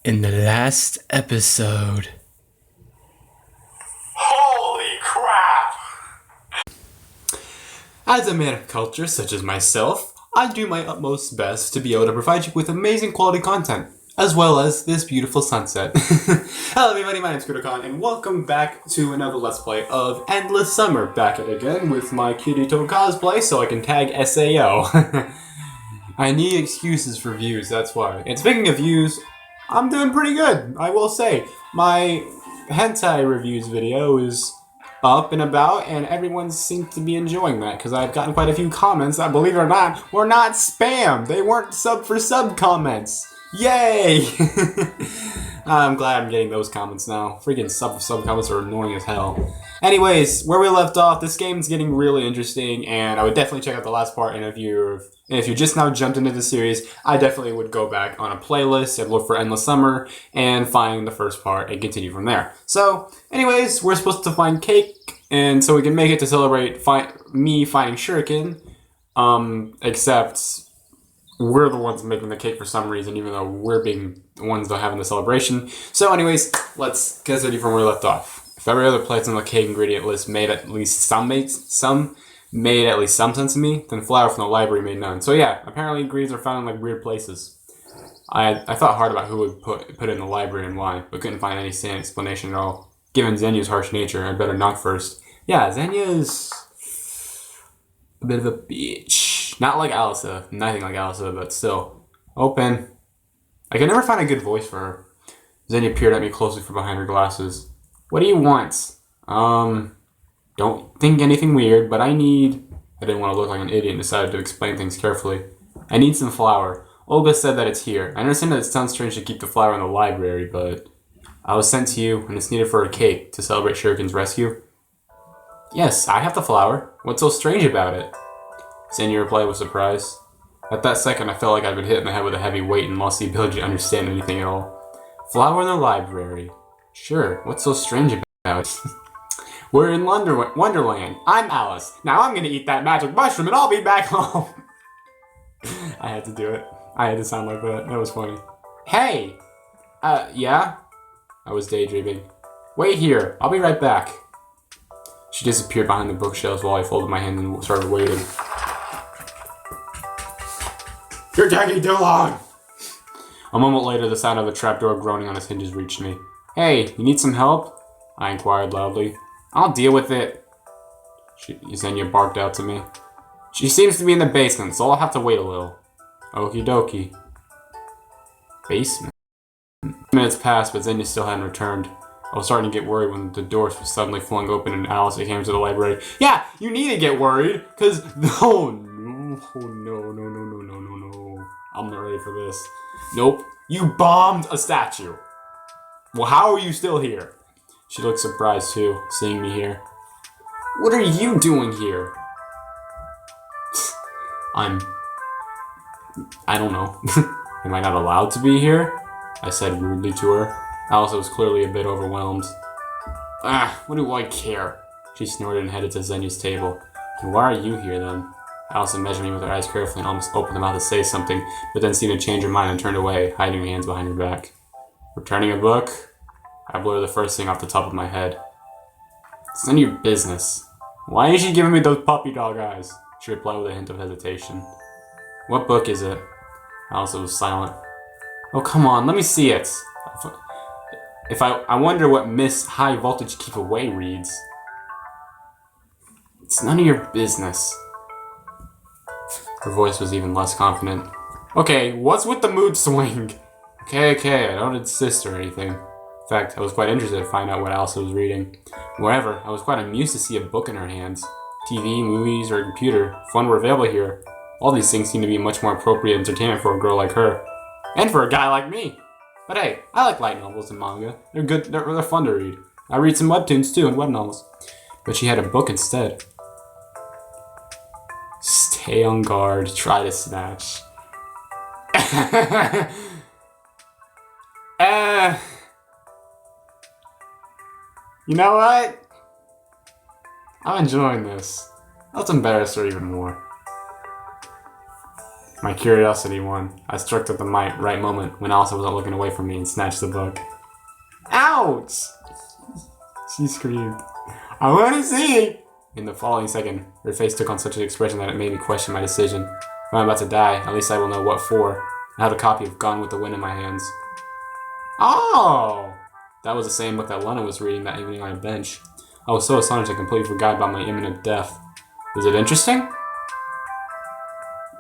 In the last episode. Holy crap! As a man of culture such as myself, I do my utmost best to be able to provide you with amazing quality content, as well as this beautiful sunset. Hello everybody, my name is Khan, and welcome back to another Let's Play of Endless Summer. Back at it again with my Kirito cosplay so I can tag SAO. I need excuses for views, that's why. And speaking of views, I'm doing pretty good, I will say. My hentai reviews video is up and about, and everyone seems to be enjoying that, because I've gotten quite a few comments that, believe it or not, were not spam. They weren't sub for sub comments. Yay! I'm glad I'm getting those comments now. Freaking sub for sub comments are annoying as hell. Anyways, where we left off, this game's getting really interesting, and I would definitely check out the last part. And if you just now jumped into the series, I definitely would go back on a playlist and look for Endless Summer and find the first part and continue from there. So, anyways, we're supposed to find cake, and so we can make it to celebrate me finding Shuriken. Except we're the ones making the cake for some reason, even though we're being the ones that are having the celebration. So anyways, let's continue from where we left off. If every other place on the cake ingredient list made at least some sense to me, then flour from the library made none. So yeah, apparently ingredients are found in like weird places. I thought hard about who would put it in the library and why, but couldn't find any sane explanation at all. Given Zenya's harsh nature, I'd better knock first. Yeah, Zenya's a bit of a bitch. Not like Alisa, nothing like Alisa, but still. Open. I can never find a good voice for her. Zenya peered at me closely from behind her glasses. What do you want? Don't think anything weird, but I didn't want to look like an idiot and decided to explain things carefully. I need some flour. Olga said that it's here. I understand that it sounds strange to keep the flour in the library, but I was sent to you, and it's needed for a cake to celebrate Shuriken's rescue. Yes, I have the flour. What's so strange about it? Zenya replied with surprise. At that second, I felt like I'd been hit in the head with a heavy weight and lost the ability to understand anything at all. Flour in the library. Sure, what's so strange about it? We're in Wonderland. I'm Alice. Now I'm gonna eat that magic mushroom and I'll be back home. I had to do it. I had to sound like that. That was funny. Hey! Yeah? I was daydreaming. Wait here. I'll be right back. She disappeared behind the bookshelves while I folded my hands and started waiting. You're taking too long! A moment later, the sound of a trapdoor groaning on its hinges reached me. Hey, you need some help? I inquired loudly. I'll deal with it. Zenya barked out to me. She seems to be in the basement, so I'll have to wait a little. Okie dokie. Basement? Minutes passed, but Zenya still hadn't returned. I was starting to get worried when the doors were suddenly flung open and Alice came into the library. Yeah, you need to get worried, because no. I'm not ready for this. Nope. You bombed a statue. Well, how are you still here? She looked surprised too, seeing me here. What are you doing here? I don't know. Am I not allowed to be here? I said rudely to her. Alice was clearly a bit overwhelmed. What do I care? She snorted and headed to Zenya's table. And why are you here then? Alice measured me with her eyes carefully and almost opened her mouth to say something, but then seemed to change her mind and turned away, hiding her hands behind her back. Returning a book? I blew her the first thing off the top of my head. It's none of your business. Why is she giving me those puppy dog eyes? She replied with a hint of hesitation. What book is it? Alice was silent. Oh, come on, let me see it. I wonder what Miss High Voltage Keep Away reads. It's none of your business. Her voice was even less confident. Okay, what's with the mood swing? Okay, I don't insist or anything. In fact, I was quite interested to find out what Alice was reading. Moreover, I was quite amused to see a book in her hands. TV, movies, or a computer, fun were available here. All these things seem to be much more appropriate entertainment for a girl like her. And for a guy like me! But hey, I like light novels and manga. They're good, they're fun to read. I read some webtoons too and web novels. But she had a book instead. Stay on guard, try to snatch. You know what? I'm enjoying this. Let's embarrass her even more. My curiosity won. I struck at the right moment when Elsa wasn't looking away from me and snatched the book. Ouch! She screamed. I want to see! In the following second, her face took on such an expression that it made me question my decision. If I'm about to die, at least I will know what for. I had a copy of Gone with the Wind in my hands. Oh! That was the same book that Lena was reading that evening on a bench. I was so astonished I completely forgot about my imminent death. Is it interesting?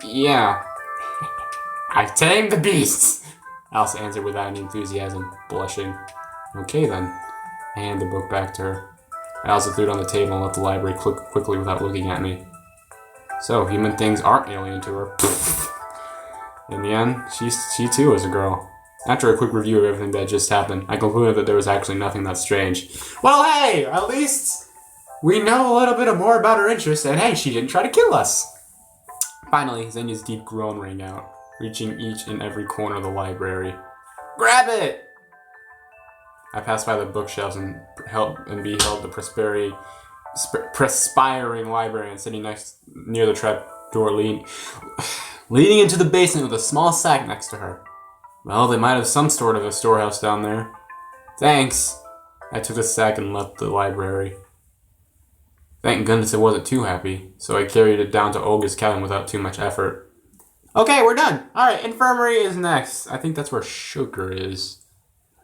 Yeah. I've tamed the beasts! Alice answered without any enthusiasm, blushing. Okay then. I handed the book back to her. I also threw it on the table and left the library quickly without looking at me. So, human things aren't alien to her. In the end, she too was a girl. After a quick review of everything that just happened, I concluded that there was actually nothing that strange. Well, hey! At least we know a little bit more about her interests, and hey, she didn't try to kill us! Finally, Xenia's deep groan rang out, reaching each and every corner of the library. Grab it! I passed by the bookshelves and beheld the perspiring librarian sitting near the trapdoor, leading into the basement with a small sack next to her. Well, they might have some sort of a storehouse down there. Thanks. I took the sack and left the library. Thank goodness it wasn't too happy, so I carried it down to Olga's cabin without too much effort. Okay, we're done. Alright, infirmary is next. I think that's where Sugar is.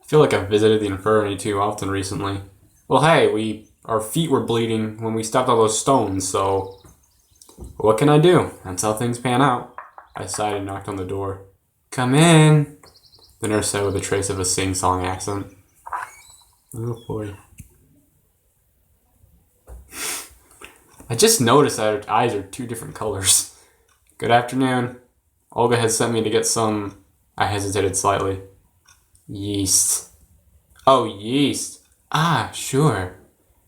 I feel like I've visited the infirmary too often recently. Well, hey, our feet were bleeding when we stopped all those stones, so what can I do? That's how things pan out. I sighed and knocked on the door. Come in, the nurse said with a trace of a sing-song accent. Oh boy. I just noticed that her eyes are two different colors. Good afternoon. Olga had sent me to get some... I hesitated slightly. Yeast. Oh, yeast. Ah, sure.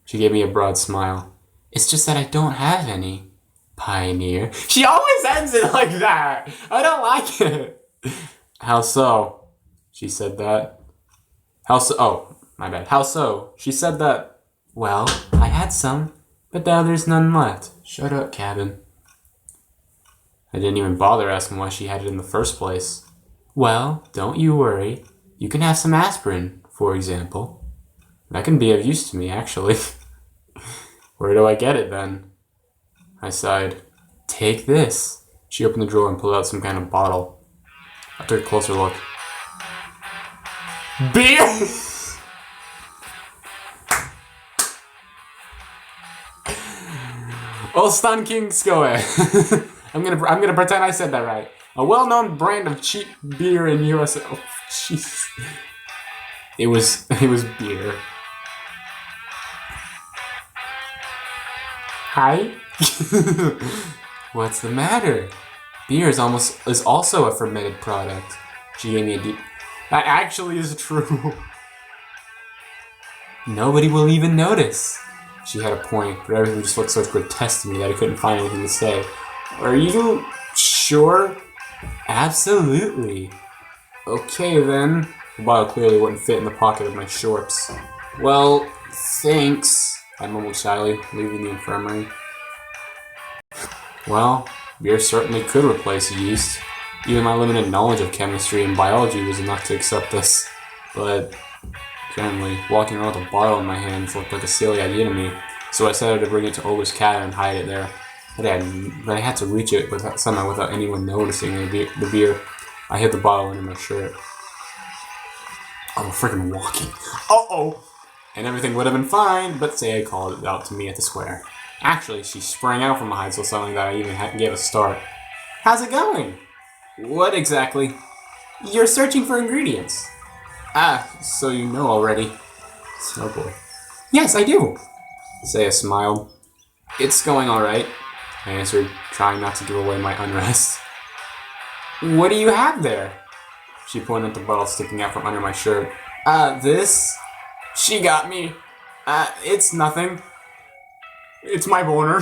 She gave me a broad smile. It's just that I don't have any. Pioneer. She always ends it like that. I don't like it. How so? She said that. How so? Oh, my bad. How so? She said that. Well, I had some, but now there's none left. Shut up, cabin. I didn't even bother asking why she had it in the first place. Well, don't you worry. You can have some aspirin, for example. That can be of use to me, actually. Where do I get it, then? I sighed. Take this. She opened the drawer and pulled out some kind of bottle. I took a closer look. Beer! Olstan Kingskoe. I'm gonna pretend I said that right. A well-known brand of cheap beer in USA. Oh, jeez. It was beer. Hi. What's the matter? Beer is also a fermented product. She gave me a deep... That actually is true. Nobody will even notice. She had a point, but everything just looked so grotesque to me that I couldn't find anything to say. Are you sure? Absolutely. Okay then. The bottle clearly wouldn't fit in the pocket of my shorts. Well, thanks, I mumbled shyly, leaving the infirmary. Well, beer certainly could replace yeast. Even my limited knowledge of chemistry and biology was enough to accept this. But generally, walking around with a bottle in my hands looked like a silly idea to me, so I decided to bring it to Olga's cabin and hide it there. But I had to reach it somehow without anyone noticing the beer. I hid the bottle under my shirt. Oh, we're freaking walking. Uh-oh! And everything would have been fine, but Saya called it out to me at the square. Actually, she sprang out from behind so suddenly that I even gave a start. How's it going? What exactly? You're searching for ingredients. Ah, so you know already. Oh boy. Yes, I do. Saya smiled. It's going alright, I answered, trying not to give away my unrest. What do you have there? She pointed at the bottle sticking out from under my shirt. This? She got me. It's nothing. It's my boner.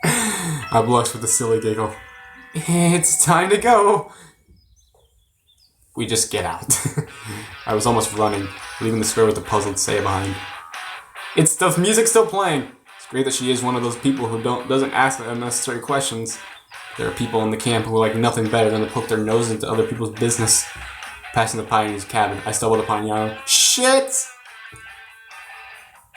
I blushed with a silly giggle. It's time to go. We just get out. I was almost running, leaving the square with the puzzled Saya behind. Music's still playing. It's great that she is one of those people who doesn't ask unnecessary questions. There are people in the camp who like nothing better than to poke their nose into other people's business. Passing the pioneer's cabin, I stumbled upon Yana. Shit!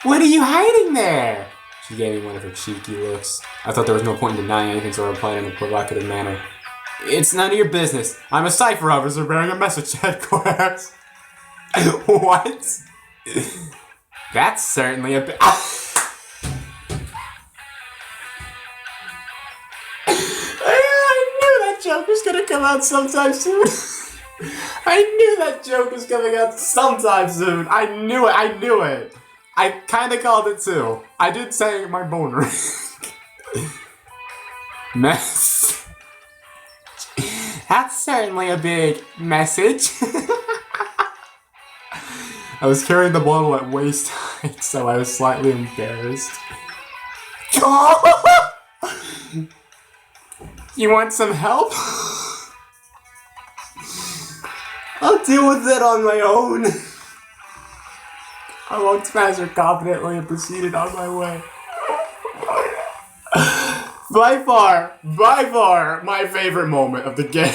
What are you hiding there? She gave me one of her cheeky looks. I thought there was no point in denying anything, so I replied in a provocative manner. It's none of your business. I'm a cipher officer bearing a message to headquarters. What? That's certainly a bit. I knew that joke was gonna come out sometime soon. I knew that joke was coming out sometime soon. I knew it. I kinda called it too. I did say my boner. Mess. That's certainly a big message. I was carrying the bottle at waist height, so I was slightly embarrassed. You want some help? I'll deal with it on my own. I walked past her confidently and proceeded on my way. By far, my favorite moment of the game.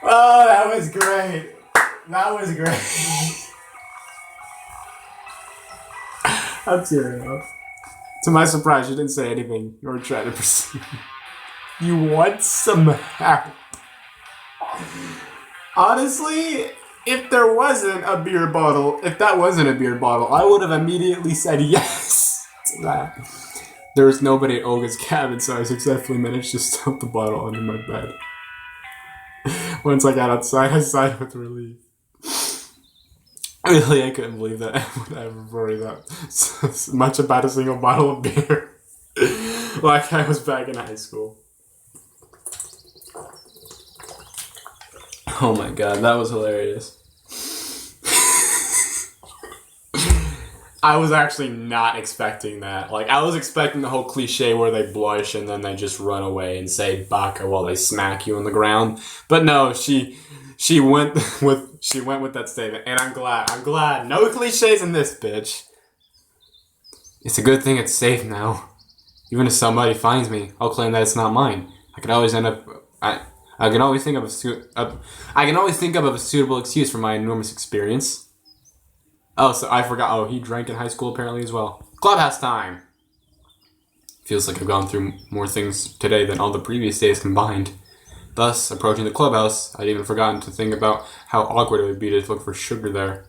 Oh, that was great. I'm tearing up. To my surprise, she didn't say anything or try to pursue. You want some help? Honestly, if that wasn't a beer bottle, I would have immediately said yes to that. There was nobody at Olga's cabin, so I successfully managed to stuff the bottle under my bed. Once I got outside, I sighed with relief. Really, I couldn't believe that I would ever worry that much about a single bottle of beer. Like I was back in high school. Oh my god, that was hilarious. I was actually not expecting that. Like, I was expecting the whole cliche where they blush and then they just run away and say baka while they smack you on the ground. But no, she went with that statement, and I'm glad. No cliches in this bitch. It's a good thing it's safe now. Even if somebody finds me, I'll claim that it's not mine. I can always think of a suitable excuse for my enormous experience. Oh, so I forgot. Oh, he drank in high school apparently as well. Clubhouse time! Feels like I've gone through more things today than all the previous days combined. Thus, approaching the clubhouse, I'd even forgotten to think about how awkward it would be to look for sugar there.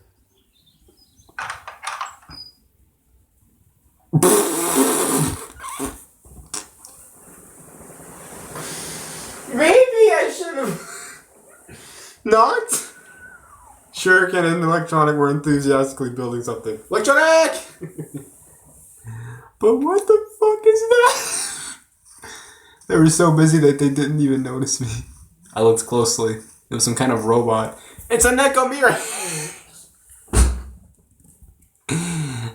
Maybe I should have not. Shuriken and Electronic were enthusiastically building something. Electronic! But what the fuck is that? They were so busy that they didn't even notice me. I looked closely. It was some kind of robot. It's a Nekomire!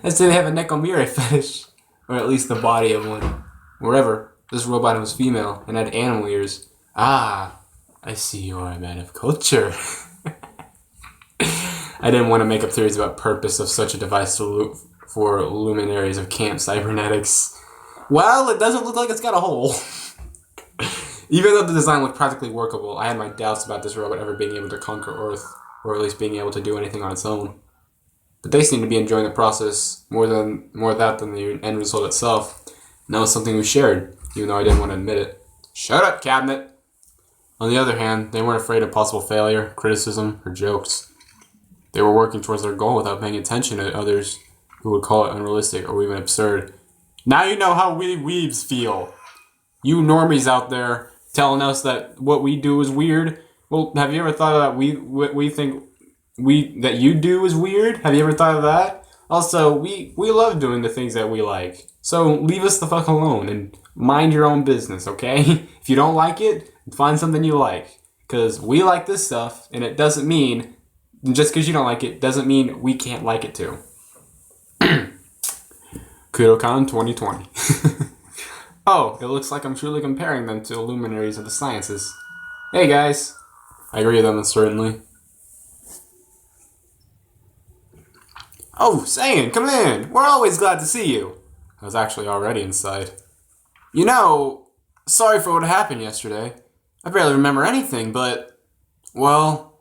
I say they have a Nekomire fetish. Or at least the body of one. Moreover, this robot was female and had animal ears. Ah, I see you are a man of culture. I didn't want to make up theories about purpose of such a device for luminaries of camp cybernetics. Well, it doesn't look like it's got a hole. Even though the design looked practically workable, I had my doubts about this robot ever being able to conquer Earth, or at least being able to do anything on its own. But they seemed to be enjoying the process more of that than the end result itself. And that was something we shared, even though I didn't want to admit it. Shut up, cabinet! On the other hand, they weren't afraid of possible failure, criticism, or jokes. They were working towards their goal without paying attention to others who would call it unrealistic or even absurd. Now you know how we weebs feel. You normies out there telling us that what we do is weird. Well, have you ever thought that we think that you do is weird? Have you ever thought of that? Also, we love doing the things that we like. So leave us the fuck alone and mind your own business, okay? If you don't like it, find something you like. Because we like this stuff, and it doesn't mean, just because you don't like it, doesn't mean we can't like it too. KudoCon 2020. Oh, it looks like I'm truly comparing them to luminaries of the sciences. Hey guys. I agree with them, certainly. Oh, Saiyan, come in. We're always glad to see you. I was actually already inside. You know, Sorry for what happened yesterday. I barely remember anything, but, well,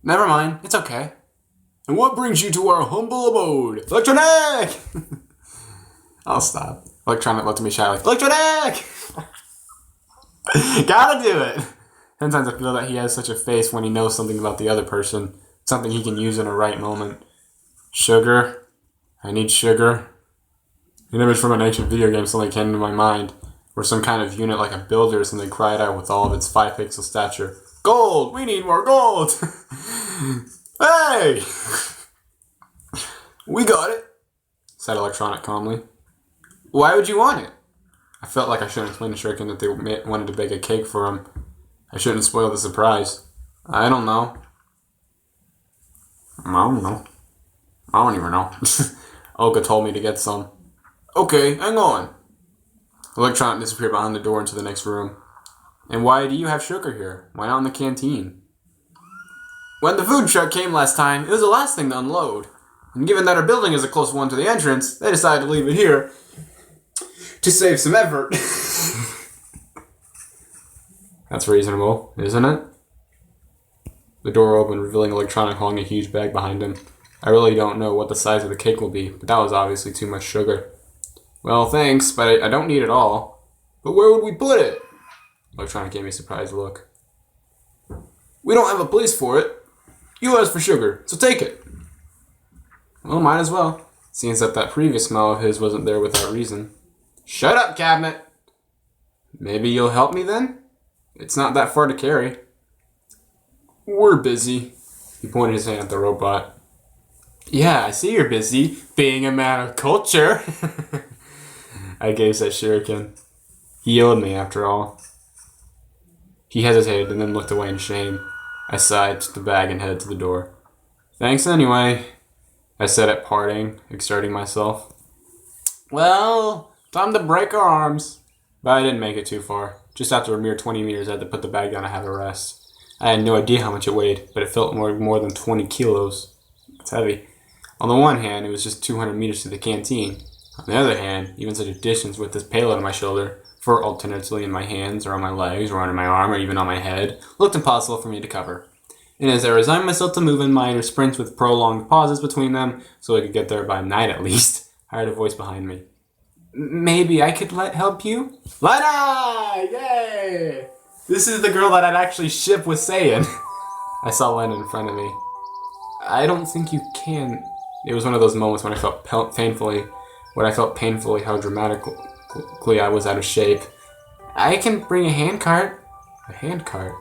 never mind. It's okay. And what brings you to our humble abode? Electronic! I'll stop. Electronic looked at me shyly. Electronic! Gotta do it! Sometimes I feel that he has such a face when he knows something about the other person. Something he can use in a right moment. Sugar. I need sugar. An image from an ancient video game suddenly came into my mind, where some kind of unit like a builder or something cried out with all of its 5-pixel stature. Gold! We need more gold! Hey! We got it, said Electronic calmly. Why would you want it? I felt like I shouldn't explain to Shuriken that they wanted to bake a cake for him. I shouldn't spoil the surprise. I don't know. I don't know. I don't even know. Olga told me to get some. Okay, hang on. Electronic disappeared behind the door into the next room. And why do you have sugar here? Why not in the canteen? When the food truck came last time, it was the last thing to unload. And given that our building is a close one to the entrance, they decided to leave it here to save some effort. That's reasonable, isn't it? The door opened, revealing Electronic holding a huge bag behind him. I really don't know what the size of the cake will be, but that was obviously too much sugar. Well, thanks, but I don't need it all. But where would we put it? Electronic gave me a surprised look. We don't have a place for it. You asked for sugar, so take it. Well, might as well. Seems that previous smell of his wasn't there without reason. Shut up, cabinet! Maybe you'll help me then? It's not that far to carry. We're busy. He pointed his hand at the robot. Yeah, I see you're busy, being a man of culture. I gazed at Shuriken. He owed me, after all. He hesitated and then looked away in shame. I sighed, took the bag, and headed to the door. Thanks anyway, I said at parting, exerting myself. Well, time to break our arms. But I didn't make it too far. Just after a mere 20 meters, I had to put the bag down and have a rest. I had no idea how much it weighed, but it felt more than 20 kilos. It's heavy. On the one hand, it was just 200 meters to the canteen. On the other hand, even such a distance with this payload on my shoulder, for alternately in my hands, or on my legs, or under my arm, or even on my head, looked impossible for me to cover. And as I resigned myself to move in minor sprints with prolonged pauses between them, so I could get there by night at least, I heard a voice behind me. Maybe I could help you? Lena! Yay! This is the girl that I'd actually ship with Saiyan. I saw Lena in front of me. I don't think you can. It was one of those moments when I felt painfully how dramatically I was out of shape. I can bring a handcart. A handcart?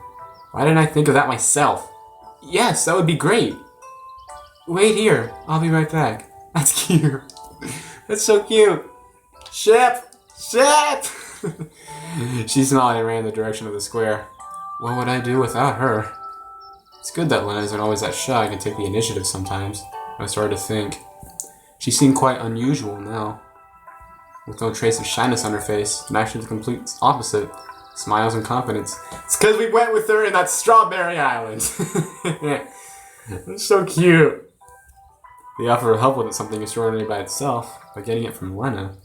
Why didn't I think of that myself? Yes, that would be great. Wait here. I'll be right back. That's cute. That's so cute. Ship! Ship! She smiled and ran in the direction of the square. What would I do without her? It's good that Lena isn't always that shy and can take the initiative sometimes. I started to think. She seemed quite unusual now. With no trace of shyness on her face, and actually the complete opposite. Smiles and confidence. It's because we went with her in that strawberry island. That's so cute. The offer of help wasn't something extraordinary by itself, but getting it from Lena.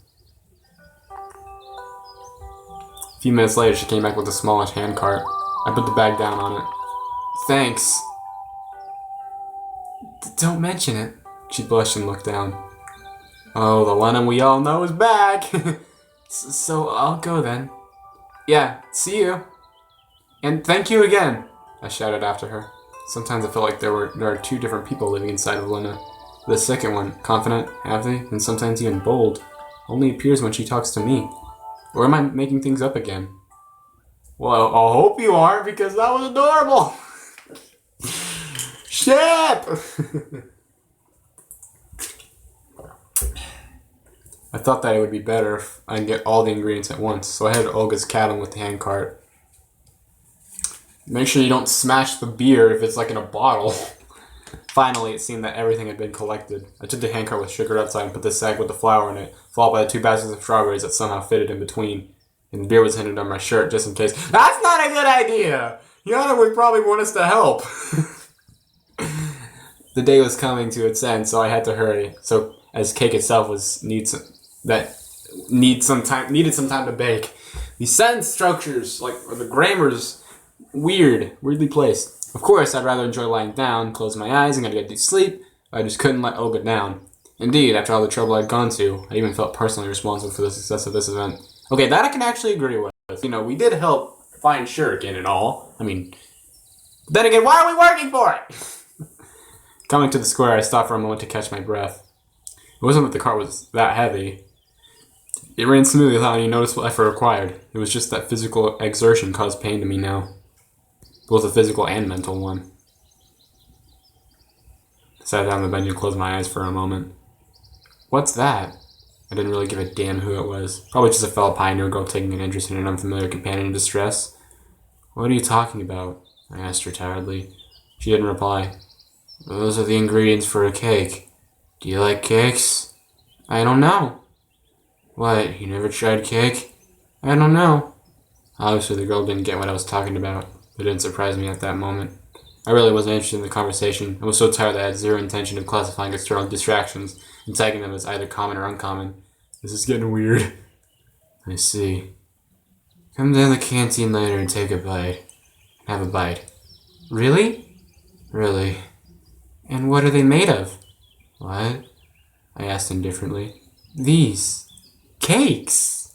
A few minutes later, she came back with a smallish handcart. I put the bag down on it. Thanks. Don't mention it. She blushed and looked down. Oh, the Lena we all know is back. So I'll go then. Yeah, see you. And thank you again, I shouted after her. Sometimes I felt like there are two different people living inside of Lena. The second one, confident, happy, and sometimes even bold, only appears when she talks to me. Or am I making things up again? Well, I hope you aren't, because that was adorable! Ship! I thought that it would be better if I could get all the ingredients at once, so I headed to Olga's cabin with the handcart. Make sure you don't smash the beer if it's like in a bottle. Finally, it seemed that everything had been collected. I took the handcart with sugar outside and put the sack with the flour in it, followed by the 2 baskets of strawberries that somehow fitted in between. And the beer was hidden under my shirt just in case. That's not a good idea! Yana would probably want us to help. The day was coming to its end, so I had to hurry. So, as cake itself needed some time to bake. These sentence structures, or the grammar's weirdly placed. Of course, I'd rather enjoy lying down, closing my eyes, and get a good night's sleep. I just couldn't let Olga down. Indeed, after all the trouble I'd gone to, I even felt personally responsible for the success of this event. Okay, that I can actually agree with. We did help find Shuriken and all. Then again, why are we working for it? Coming to the square, I stopped for a moment to catch my breath. It wasn't that the cart was that heavy. It ran smoothly without any noticeable effort required. It was just that physical exertion caused pain to me now. Both a physical and mental one. I sat down on the bench and closed my eyes for a moment. What's that? I didn't really give a damn who it was. Probably just a fellow pioneer girl taking an interest in an unfamiliar companion in distress. What are you talking about? I asked her tiredly. She didn't reply. Those are the ingredients for a cake. Do you like cakes? I don't know. What, you never tried cake? I don't know. Obviously the girl didn't get what I was talking about. It didn't surprise me at that moment. I really wasn't interested in the conversation. I was so tired that I had zero intention of classifying external distractions and tagging them as either common or uncommon. This is getting weird. I see. Come down to the canteen later and take a bite. Have a bite. Really? Really. And what are they made of? What? I asked indifferently. These. Cakes!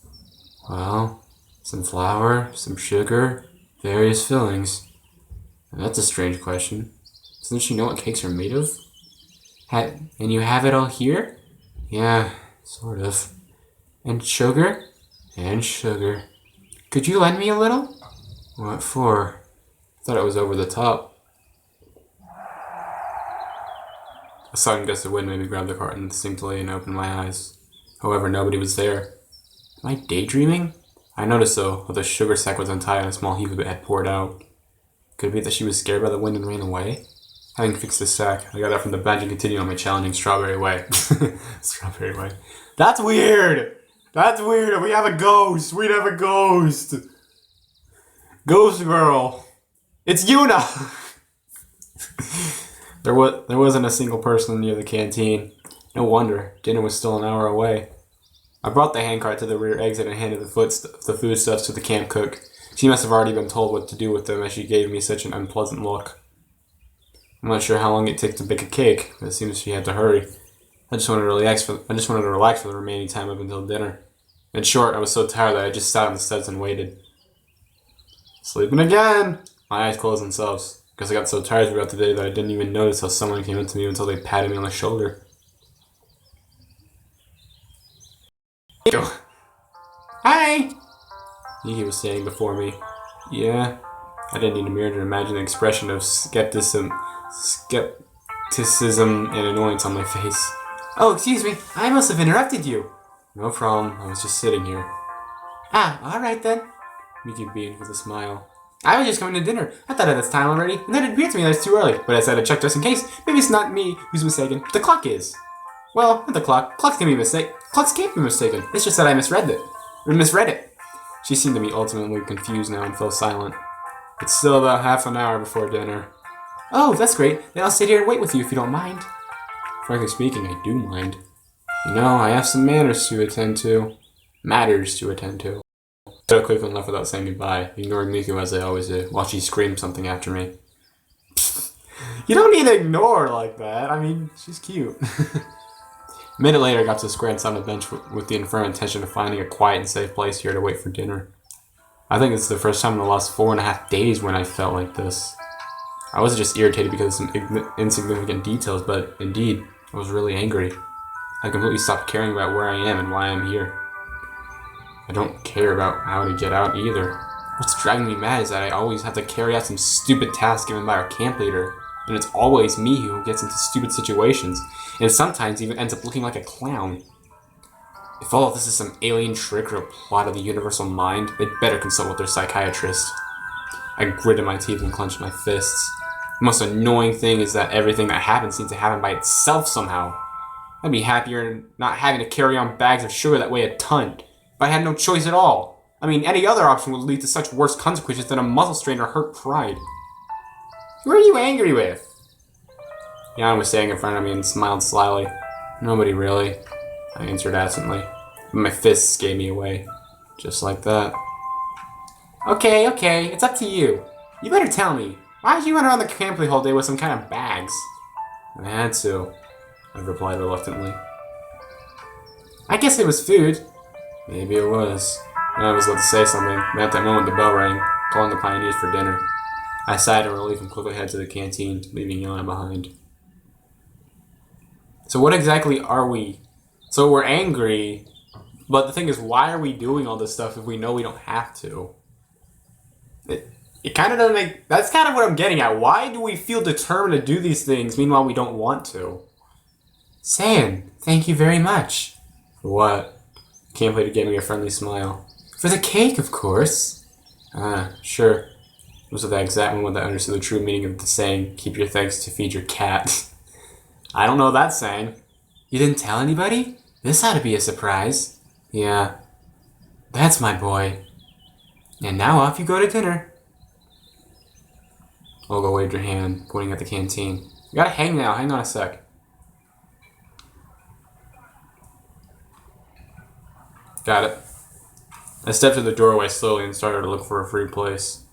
Well, some flour, some sugar, various fillings. That's a strange question. Doesn't she know what cakes are made of? And you have it all here? Yeah, sort of. And sugar? And sugar. Could you lend me a little? What for? I thought it was over the top. A sudden gust of wind made me grab the cart instinctively and open my eyes. However, nobody was there. Am I daydreaming? I noticed, though, that the sugar sack was untied and a small heap of it had poured out. Could it be that she was scared by the wind and ran away? Having fixed the sack, I got up from the bench and continued on my challenging strawberry way. Strawberry way. That's weird! That's weird! We have a ghost! We have a ghost! Ghost girl! It's Yuna! There wasn't a single person near the canteen. No wonder. Dinner was still an hour away. I brought the handcart to the rear exit and handed the foodstuffs to the camp cook. She must have already been told what to do with them as she gave me such an unpleasant look. I'm not sure how long it took to bake a cake, but it seems she had to hurry. I just wanted to relax for the remaining time up until dinner. In short, I was so tired that I just sat on the steps and waited. Sleeping again! My eyes closed themselves, because I got so tired throughout the day that I didn't even notice how someone came up to me until they patted me on the shoulder. Hi! Yuki was standing before me. Yeah. I didn't need a mirror to imagine the expression of skepticism and annoyance on my face. Oh, excuse me. I must have interrupted you. No problem. I was just sitting here. Ah, alright then. Miki beamed with a smile. I was just coming to dinner. I thought it was time already, and then it appeared to me that it's too early. But I said I'd check just in case. Maybe it's not me who's mistaken. The clock is. Well, not the clock. Clocks can be mistaken. Clocks can't be mistaken. It's just that I misread it. She seemed to be ultimately confused now and fell silent. It's still about half an hour before dinner. Oh, that's great. Then I'll sit here and wait with you if you don't mind. Frankly speaking, I do mind. I have some matters to attend to. I quickly left without saying goodbye, ignoring Miku as I always do, while she screamed something after me. You don't need to ignore her like that. I mean, she's cute. A minute later, I got to the square and sat on the bench with the infernal intention of finding a quiet and safe place here to wait for dinner. I think it's the first time in the last 4.5 days when I felt like this. I wasn't just irritated because of some insignificant details, but indeed, I was really angry. I completely stopped caring about where I am and why I'm here. I don't care about how to get out either. What's driving me mad is that I always have to carry out some stupid task given by our camp leader, and it's always me who gets into stupid situations, and sometimes even ends up looking like a clown. If all of this is some alien trick or a plot of the universal mind, they'd better consult with their psychiatrist. I gritted my teeth and clenched my fists. The most annoying thing is that everything that happens seems to happen by itself somehow. I'd be happier not having to carry on bags of sugar that weigh a ton, if I had no choice at all. I mean, any other option would lead to such worse consequences than a muscle strain or hurt pride. Who are you angry with? Jan was standing in front of me and smiled slyly. Nobody really, I answered absently. But my fists gave me away. Just like that. Okay, okay, it's up to you. You better tell me. Why did you run around the camp the whole day with some kind of bags? I had to, I replied reluctantly. I guess it was food. Maybe it was. I was about to say something, but at that moment the bell rang, calling the pioneers for dinner. I sighed in relief and quickly headed to the canteen, leaving Yana behind. So what exactly are we? So we're angry, but the thing is, why are we doing all this stuff if we know we don't have to? It kind of doesn't make... That's kind of what I'm getting at. Why do we feel determined to do these things, meanwhile we don't want to? San, thank you very much. For what? Can't wait to give me a friendly smile. For the cake, of course. Ah, sure. It was at that exact moment that I understood the true meaning of the saying, keep your thanks to feed your cat. I don't know that saying. You didn't tell anybody? This ought to be a surprise. Yeah. That's my boy. And now off you go to dinner. Olga waved her hand, pointing at the canteen. You gotta hang now. Hang on a sec. Got it. I stepped to the doorway slowly and started to look for a free place.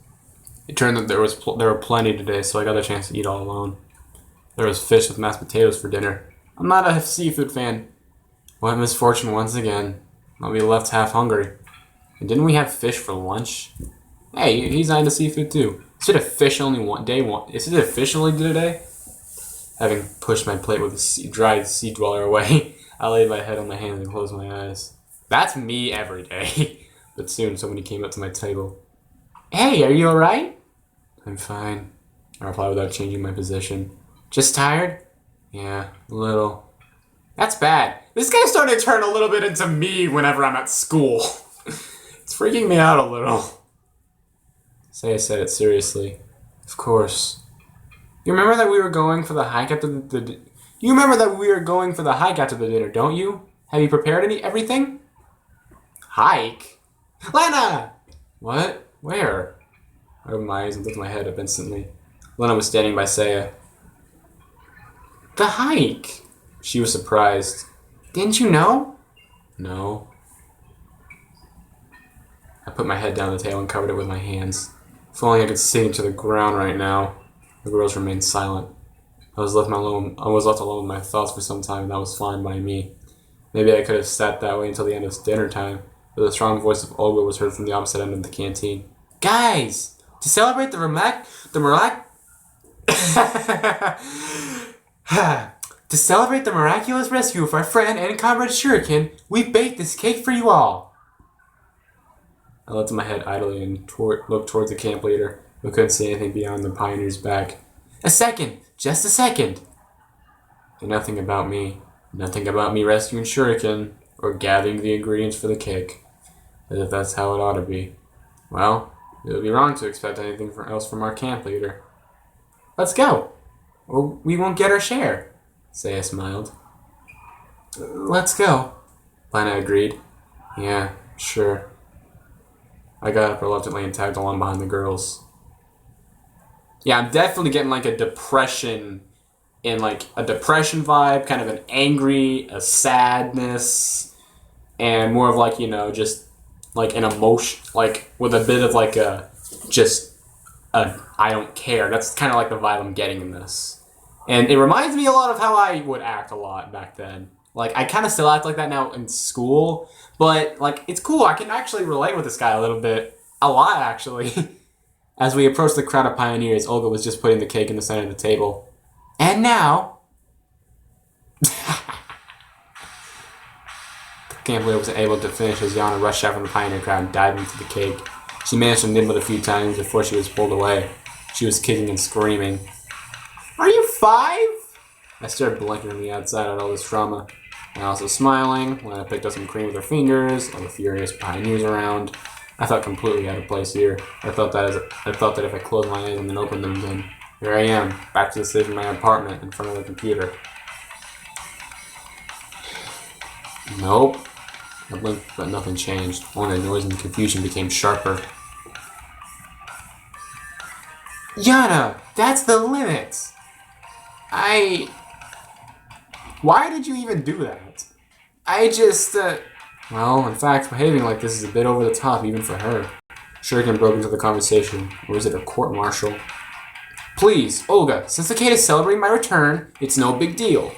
It turned out there were plenty today, so I got a chance to eat all alone. There was fish with mashed potatoes for dinner. I'm not a seafood fan. What misfortune once again. I'll be left half hungry. And didn't we have fish for lunch? Hey, he's into seafood too. Is it a fish only one day? Is it a fish only today? Having pushed my plate with a dried sea dweller away, I laid my head on my hands and closed my eyes. That's me every day. But soon somebody came up to my table. Hey, are you alright? I'm fine, I replied without changing my position. Just tired? Yeah, a little. That's bad. This guy's starting to turn a little bit into me whenever I'm at school. It's freaking me out a little. Saya said it seriously. Of course. You remember that we were going for the hike after the You remember that we were going for the hike after the dinner, don't you? Have you prepared everything? Hike? Lena! What? Where? I opened my eyes and lifted my head up instantly. Lena was standing by Saya. The hike! She was surprised. Didn't you know? No. I put my head down the table and covered it with my hands. If only I could sink into the ground right now. The girls remained silent. I was left alone with my thoughts for some time, and that was fine by me. Maybe I could have sat that way until the end of dinner time, but the strong voice of Olga was heard from the opposite end of the canteen. Guys! To celebrate To celebrate the miraculous rescue of our friend and comrade Shuriken, we baked this cake for you all. I lifted my head idly and looked towards the camp leader, who couldn't see anything beyond the pioneer's back. A second! Just a second! And nothing about me rescuing Shuriken, or gathering the ingredients for the cake. As if that's how it ought to be. Well, it would be wrong to expect anything else from our camp leader. Let's go! Or we won't get our share. Saya smiled. Let's go. Lena agreed. Yeah, sure. I got up reluctantly and tagged along behind the girls. Yeah, I'm definitely getting like a depression vibe, kind of an angry, a sadness, and more of like, just like an emotion, like with a bit of like I don't care. That's kind of like the vibe I'm getting in this. And it reminds me a lot of how I would act a lot back then. Like, I kind of still act like that now in school, but, like, it's cool. I can actually relate with this guy a little bit. A lot, actually. As we approached the crowd of pioneers, Olga was just putting the cake in the center of the table. And now... The camp leader was able to finish as Yana rushed out from the pioneer crowd and dived into the cake. She managed to nibble it a few times before she was pulled away. She was kicking and screaming. Are you 5? I stared blankly on the outside at all this drama, and also smiling when I picked up some cream with her fingers, all the furious pioneers around. I felt completely out of place here. I thought that if I closed my eyes and then opened them again, here I am, back to the stage of my apartment in front of the computer. Nope. I blinked, but nothing changed. Only the noise and the confusion became sharper. Yana, that's the limit! Why did you even do that? Well, in fact, behaving like this is a bit over the top even for her. Shuriken broke into the conversation. Or is it a court-martial? Please, Olga, since the kid is celebrating my return, it's no big deal.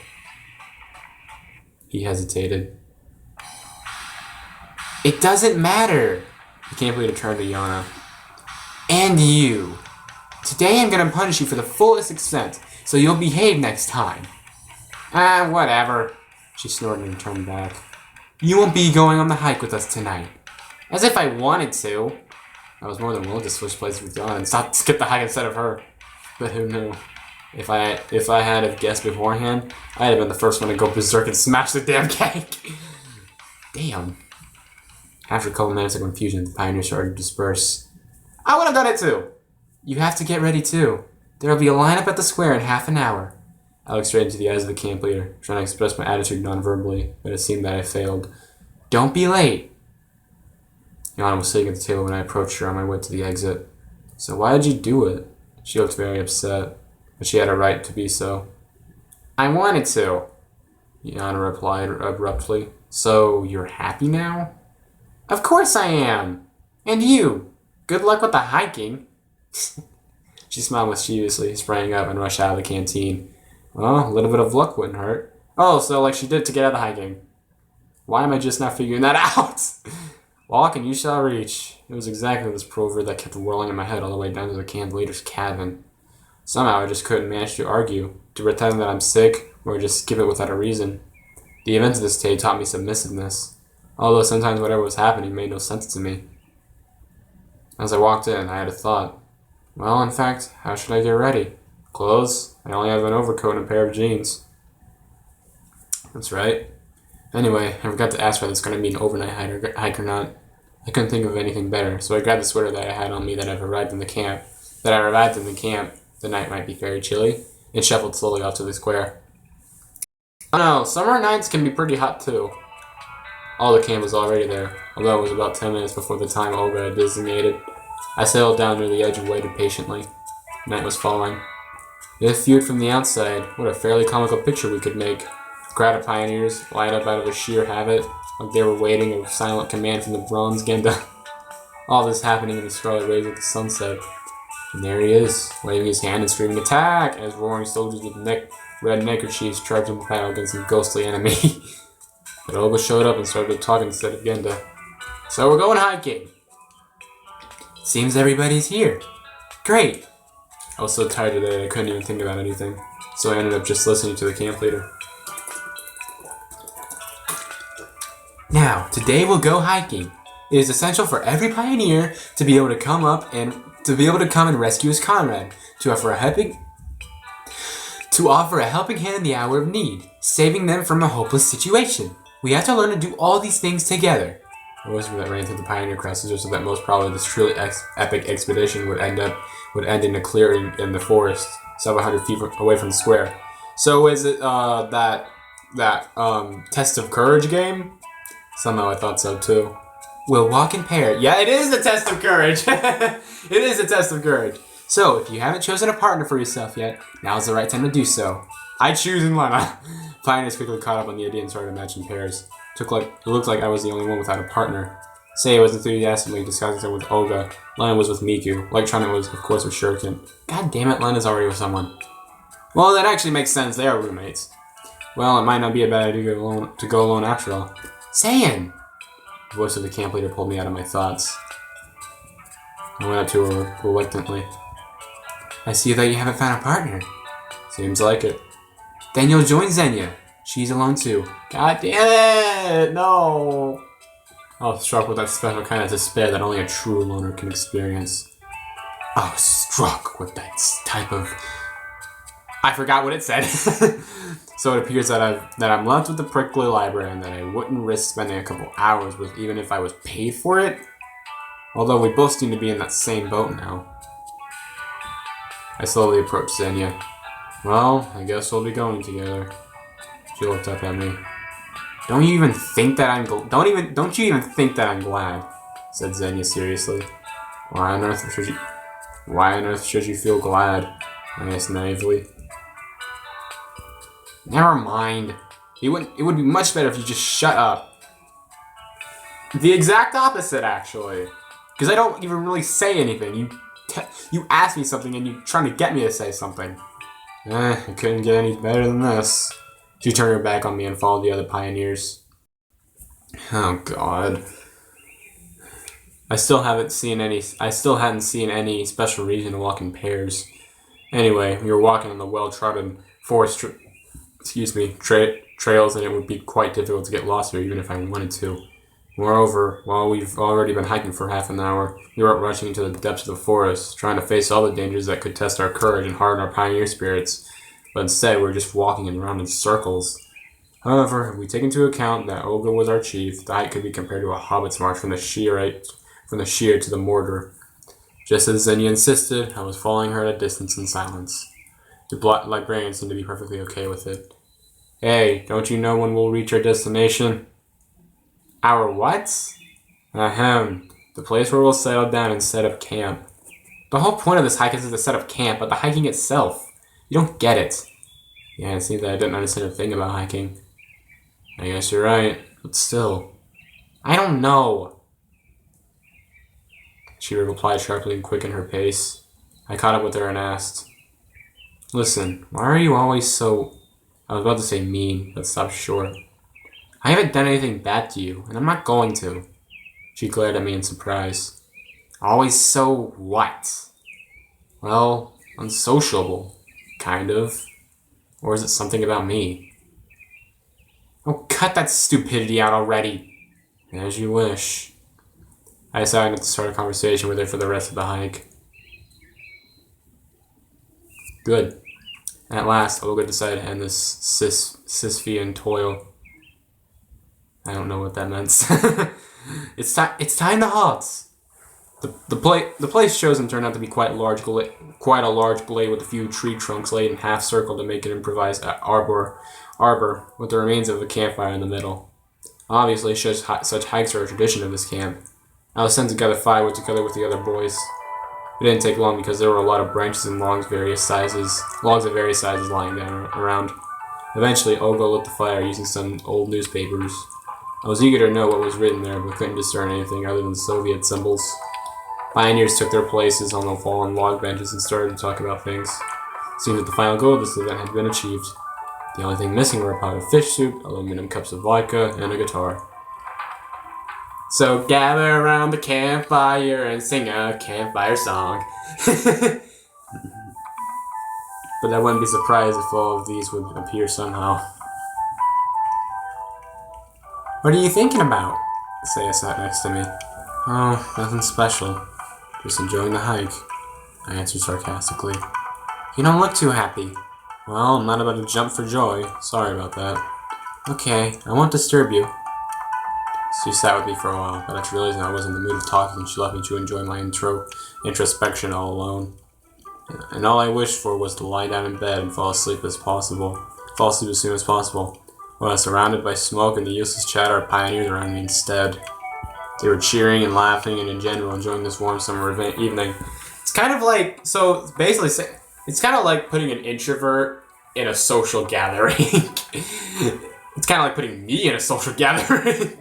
He hesitated. It doesn't matter. The camp leader turned to Yana. And you. Today I'm gonna punish you for the fullest extent, so you'll behave next time. Ah, whatever. She snorted and turned back. You won't be going on the hike with us tonight. As if I wanted to. I was more than willing to switch places with Yana and skip the hike instead of her. But who knew? If I had have guessed beforehand, I'd have been the first one to go berserk and smash the damn cake. Damn. After a couple minutes of confusion, the pioneers started to disperse. I would have done it too. You have to get ready too. There will be a lineup at the square in half an hour. I looked straight into the eyes of the camp leader, trying to express my attitude non-verbally, but it seemed that I failed. Don't be late. Yana was sitting at the table when I approached her on my way to the exit. So why did you do it? She looked very upset, but she had a right to be so. I wanted to, Yana replied abruptly. So you're happy now? Of course I am. And you. Good luck with the hiking. She smiled mischievously, sprang up and rushed out of the canteen. Well, a little bit of luck wouldn't hurt. Oh, so like she did to get out of hiking. Why am I just not figuring that out? Walk and you shall reach. It was exactly this proverb that kept whirling in my head all the way down to the camp leader's cabin. Somehow I just couldn't manage to argue, to pretend that I'm sick, or just skip it without a reason. The events of this day taught me submissiveness, although sometimes whatever was happening made no sense to me. As I walked in, I had a thought. Well, in fact, how should I get ready? Clothes? I only have an overcoat and a pair of jeans. That's right. Anyway, I forgot to ask whether it's going to be an overnight hike or not. I couldn't think of anything better, so I grabbed the sweater that I had on me that I arrived in the camp. The night might be very chilly, and shuffled slowly off to the square. Oh no, summer nights can be pretty hot too. All the camp was already there, although it was about 10 minutes before the time Olga had designated. I settled down near the edge and waited patiently. Night was falling. If viewed from the outside, what a fairly comical picture we could make. A crowd of pioneers lined up out of a sheer habit, like they were waiting a silent command from the bronze Genda. All this happening in the scarlet rays of the sunset. And there he is, waving his hand and screaming attack as roaring soldiers with red neckerchiefs charged into battle against some ghostly enemy. But Olga showed up and started talking instead of Genda. So we're going hiking. Seems everybody's here. Great. I was so tired today I couldn't even think about anything, so I ended up just listening to the camp leader. Now, today we'll go hiking. It is essential for every pioneer to be able to come and rescue his comrade, to offer a helping hand in the hour of need, saving them from a hopeless situation. We have to learn to do all these things together. A whisper that ran through the pioneer crowd suggested that most probably this truly epic expedition would end in a clearing in the forest, several hundred feet away from the square. So is it that test of courage game? Somehow I thought so too. We'll walk in pairs. Yeah, it is the test of courage. It is a test of courage. So if you haven't chosen a partner for yourself yet, now's the right time to do so. I choose Lana. Pioneers quickly caught up on the idea and started matching pairs. It looked like I was the only one without a partner. Sei was enthusiastically discussing it with Olga. Lana was with Miku. Electronic was, of course, with Shuriken. God damn it, Lana's already with someone. Well, that actually makes sense. They are roommates. Well, it might not be a bad idea to go alone after all. Saiyan! The voice of the camp leader pulled me out of my thoughts. I went up to her reluctantly. I see that you haven't found a partner. Seems like it. Then you'll join Xenia. She's alone too. God damn it! No! I was struck with that special kind of despair that only a true loner can experience. I was struck with that type of... I forgot what it said. So it appears that I'm left with the prickly library and that I wouldn't risk spending a couple hours with even if I was paid for it. Although we both seem to be in that same boat now. I slowly approached Xenia. Well, I guess we'll be going together. She looked up at me. Don't you even think that I'm glad? Said Xenia seriously. Why on earth should you feel glad? I asked naively. Never mind. It would be much better if you just shut up. The exact opposite, actually. Because I don't even really say anything. You ask me something and you're trying to get me to say something. I couldn't get any better than this. She turned her back on me and followed the other pioneers. Oh God. I still hadn't seen any special reason to walk in pairs. Anyway, we were walking on the well-trodden forest trails, and it would be quite difficult to get lost here even if I wanted to. Moreover, while we've already been hiking for half an hour, we weren't rushing into the depths of the forest, trying to face all the dangers that could test our courage and harden our pioneer spirits, but instead we were just walking around in circles. However, if we take into account that Olga was our chief, the hike could be compared to a hobbit's march from the sheer to the mortar. Just as Xenia insisted, I was following her at a distance in silence. The librarian seemed to be perfectly okay with it. Hey, don't you know when we'll reach our destination? Our what? Ahem. The place where we'll settle down and set up camp. The whole point of this hike is to set up camp, but the hiking itself. You don't get it. Yeah, it seems that I didn't understand a thing about hiking. I guess you're right, but still. I don't know. She replied sharply and quickened her pace. I caught up with her and asked, Listen, why are you always so... I was about to say mean, but stopped short. I haven't done anything bad to you, and I'm not going to. She glared at me in surprise. Always so what? Well, unsociable. Kind of. Or is it something about me? Oh, cut that stupidity out already. As you wish. I decided not to start a conversation with her for the rest of the hike. Good. At last, Olga decided to end this Sisyphean toil. I don't know what that meant. It's time to halt. The place chosen turned out to be quite a large glade with a few tree trunks laid in half circle to make an improvised arbor with the remains of a campfire in the middle. Obviously, such hikes are a tradition of this camp. I was sent to gather firewood together with the other boys. It didn't take long because there were a lot of branches and logs of various sizes lying down around. Eventually, Olga lit the fire using some old newspapers. I was eager to know what was written there, but couldn't discern anything other than Soviet symbols. Pioneers took their places on the fallen log benches and started to talk about things. It seemed that the final goal of this event had been achieved. The only thing missing were a pot of fish soup, aluminum cups of vodka, and a guitar. So gather around the campfire and sing a campfire song. But I wouldn't be surprised if all of these would appear somehow. What are you thinking about? Saya sat next to me. Oh, nothing special. Just enjoying the hike, I answered sarcastically. You don't look too happy. Well, I'm not about to jump for joy. Sorry about that. Okay, I won't disturb you. She sat with me for a while, but after realizing I wasn't in the mood of talking, she left me to enjoy my introspection all alone. And all I wished for was to lie down in bed and fall asleep as soon as possible. When I was surrounded by smoke and the useless chatter of pioneers around me instead. They were cheering and laughing and in general enjoying this warm summer evening. It's kind of like, so basically, it's kind of like putting an introvert in a social gathering. It's kind of like putting me in a social gathering.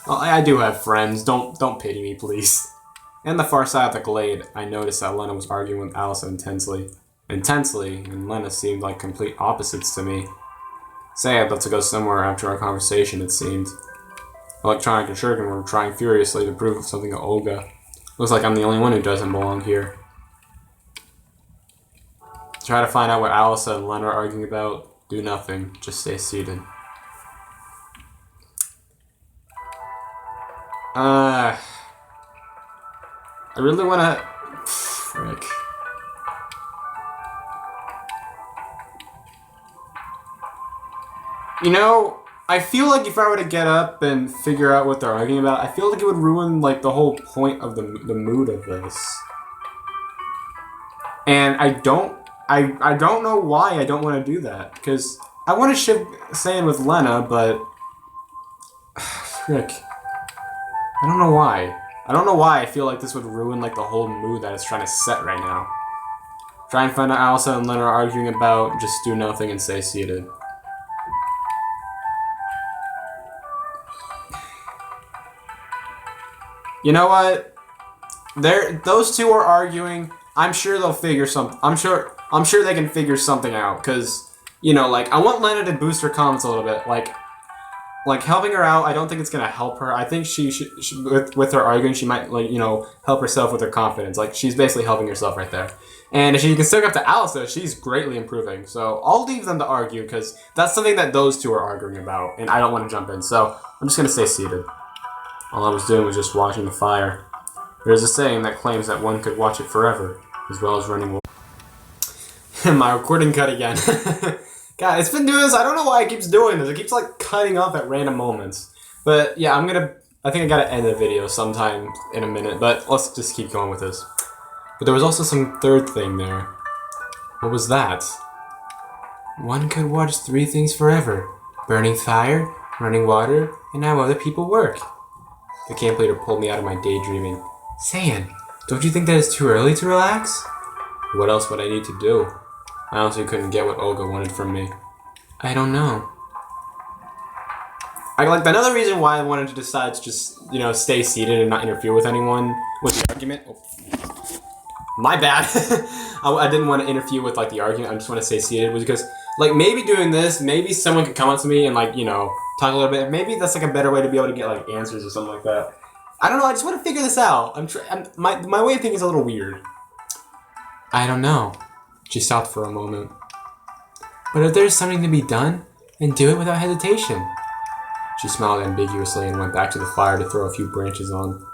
Well, I do have friends. Don't pity me, please. On the far side of the glade, I noticed that Lena was arguing with Alice intensely, and Lena seemed like complete opposites to me. Say I'd love to go somewhere after our conversation, it seemed. Electronic and Shuriken were trying furiously to prove something to Olga. Looks like I'm the only one who doesn't belong here. Try to find out what Alice and Lena are arguing about. Do nothing. Just stay seated. I really wanna... Frick. You know, I feel like if I were to get up and figure out what they're arguing about, I feel like it would ruin, like, the whole point of the mood of this. And I don't know why I don't want to do that, because I want to ship Saiyan with Lena, but... Frick. I don't know why. I don't know why I feel like this would ruin, like, the whole mood that it's trying to set right now. Try and find out Alisa and Lena are arguing about, just do nothing and stay seated. You know what? Those two are arguing. I'm sure they'll figure something. I'm sure they can figure something out. Cause you know, like I want Lena to boost her comments a little bit. Like helping her out. I don't think it's gonna help her. I think she should with her arguing, she might like help herself with her confidence. Like she's basically helping herself right there. And if she can stick up to Alice, though, she's greatly improving. So I'll leave them to argue because that's something that those two are arguing about, and I don't want to jump in. So I'm just gonna stay seated. All I was doing was just watching the fire. There's a saying that claims that one could watch it forever, as well as running water. My recording cut again. God, it's been doing this. I don't know why it keeps doing this. It keeps like cutting off at random moments. But yeah, I think I gotta end the video sometime in a minute. But let's just keep going with this. But there was also some third thing there. What was that? One could watch 3 things forever. Burning fire, running water, and how other people work. The camp leader pulled me out of my daydreaming. Saiyan, don't you think that it's too early to relax? What else would I need to do? I honestly couldn't get what Olga wanted from me. I don't know. Another reason why I wanted to decide to just, stay seated and not interfere with anyone with the argument. Oh. My bad. I didn't want to interfere with the argument. I just want to stay seated was because maybe doing this, maybe someone could come up to me and talk a little bit. Maybe that's a better way to be able to get answers or something like that. I don't know. I just want to figure this out. My way of thinking is a little weird. I don't know. She stopped for a moment. But if there's something to be done, then do it without hesitation. She smiled ambiguously and went back to the fire to throw a few branches on.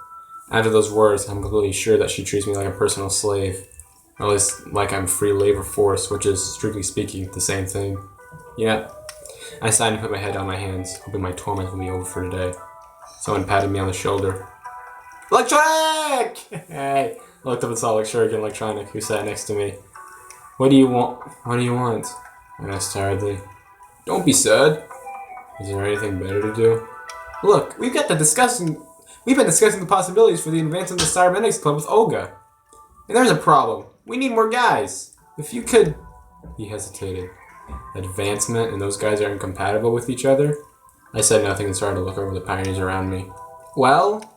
After those words, I'm completely sure that she treats me like a personal slave. Or at least like I'm free labor force, which is, strictly speaking, the same thing. Yeah. I sighed and put my head on my hands, hoping my torment would be over for today. Someone patted me on the shoulder. Electronic! Hey! I looked up and saw Shuriken Electronic, who sat next to me. What do you want? What do you want? I asked tiredly. Don't be sad. Is there anything better to do? Look, we've been discussing the possibilities for the advancement of the Cybernetics Club with Olga. And there's a problem. We need more guys. If you could... He hesitated. Advancement and those guys are incompatible with each other? I said nothing and started to look over the pioneers around me. Well?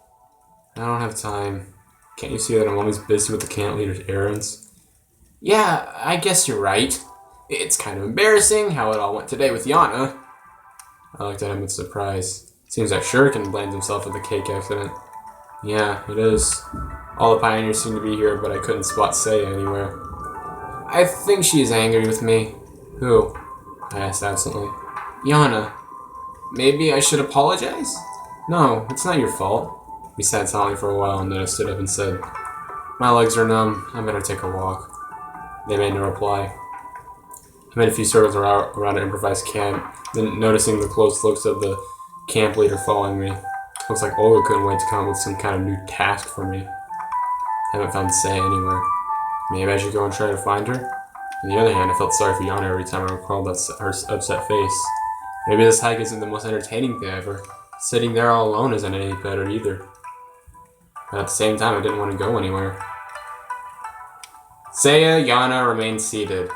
I don't have time. Can't you see that I'm always busy with the camp leader's errands? Yeah, I guess you're right. It's kind of embarrassing how it all went today with Yana. I looked at him with surprise. Seems that Shuriken blamed himself for the cake accident. Yeah, it is. All the pioneers seem to be here, but I couldn't spot Seiya anywhere. I think she is angry with me. Who? I asked absently. Yana. Maybe I should apologize? No, it's not your fault. We sat silently for a while, and then I stood up and said, My legs are numb. I better take a walk. They made no reply. I made a few circles around an improvised camp, then noticing the close looks of the camp leader following me. Looks like Olga couldn't wait to come up with some kind of new task for me. I haven't found Seiya anywhere. Maybe I should go and try to find her? On the other hand, I felt sorry for Yana every time I recalled her upset face. Maybe this hike isn't the most entertaining thing ever. Sitting there all alone isn't any better either. But at the same time, I didn't want to go anywhere. Seiya, Yana remained seated.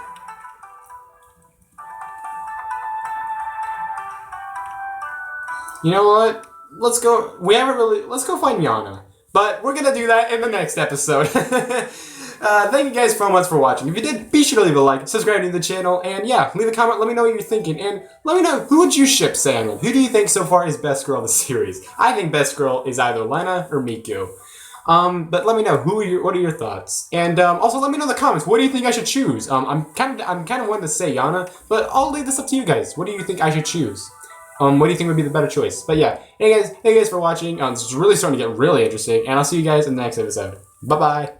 You know what? Let's go. Let's go find Yana. But we're gonna do that in the next episode. Thank you guys so much for watching. If you did, be sure to leave a like, subscribe to the channel, and yeah, leave a comment. Let me know what you're thinking, and let me know who would you ship Saiyan with. Who do you think so far is best girl of the series? I think best girl is either Lena or Miku. But let me know what are your thoughts, and also let me know in the comments. What do you think I should choose? I'm kind of wanting to say Yana, but I'll leave this up to you guys. What do you think I should choose? What do you think would be the better choice? But yeah, thank you guys for watching. This is really starting to get really interesting, and I'll see you guys in the next episode. Bye bye.